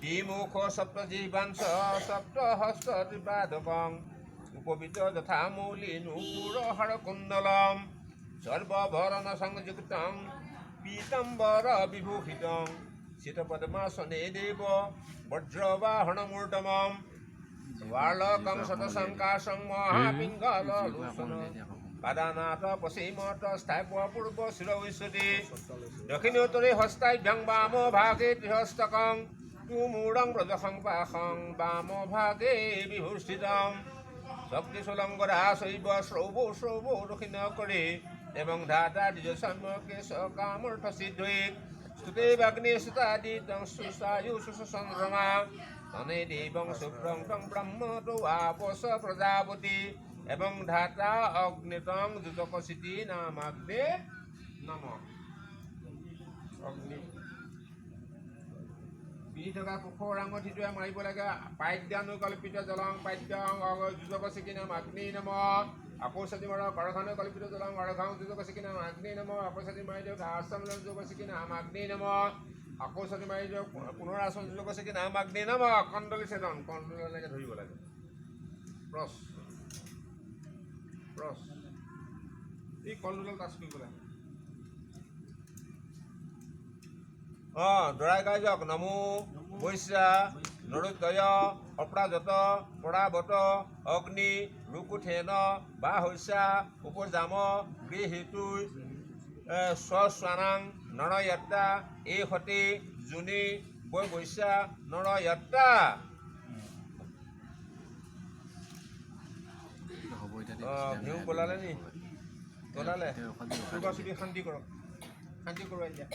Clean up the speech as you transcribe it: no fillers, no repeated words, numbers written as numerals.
দ্বিমুখ সপ্তজীবাংশ সপ্তহস্ত ত্রিপাদকং উপবিত যথা মৌলি নূপুর হরকুণ্ডলম সর্বভরণ সংযুক্তং পীতম্বর বিভূষিতং শীতপদ্মাসনে দেব বজ্রবাহনমূর্তমম বালকং শতসংকাশং মহাপিঙ্গললোচন পাদানাথ পশ্চিমত স্থাপ্য পূর্ব শিরবিশ্বতি দক্ষিণোত্তরে হস্তাভ্যং বাম ভাগে ত্রিহস্তকং তুমূঢ়ং ব্রজসংপাশং বাম ভাগে বিভূষিতম শক্তিশূলঙ্গরা শৈব শ্রৌব দক্ষিণ করে এবং ধাতা দ্বিজ সম্যকে সকামর্থ সিদ্ধই স্তুতে বাগ্নে সুতাদিতং সুসায়ু সুচন্দ্রমা তনে দেবং শুভ্রং তং ব্রহ্ম তো আপস প্রজাপতি এবং ধাতা অগ্নিতং যুজকসিতি নামাগ্নে নমঃ অগ্নি পিহি থকা পোখৰ আঙঠিটোৱে মাৰিব লাগে পাদ্যানুকল্পিত জলং পাদ্যং যুজকসিকি নাম অগ্নি নমঃ আকৌ চাতি মাৰক অৰ্ঘাণু কল্পিত জলং অৰ্ঘাং যুজকসিকি নাম অগ্নি নমঃ আকৌ চাতি মাৰি দিয়ক আচম যুজকসিকি নাম অগ্নি নমঃ আকৌ চাতি মাৰি দিয়ক পুনৰ আচম যুজকসিকি নাম অগ্নি নমঃ কণ্ডলী ছেদন কণ্ডলীলৈকে ধৰিব লাগে প্ৰচ এই কণ্ডলীডাল টাচ কৰিব লাগে দৰাই গাই যাওক নমো বৈশ্যা নৰোদয় অপৰাজত পৰাৱত অগ্নি ৰুকুথেন বা হৈছা উপজাম গৃহীতু স্বস্বানাং নৰয়ত্তা এই সতি জুনি বৈ বৈশ্যা নৰয়ত্তা ভিউ গলালে নি গলালে শান্তি কৰক এতিয়া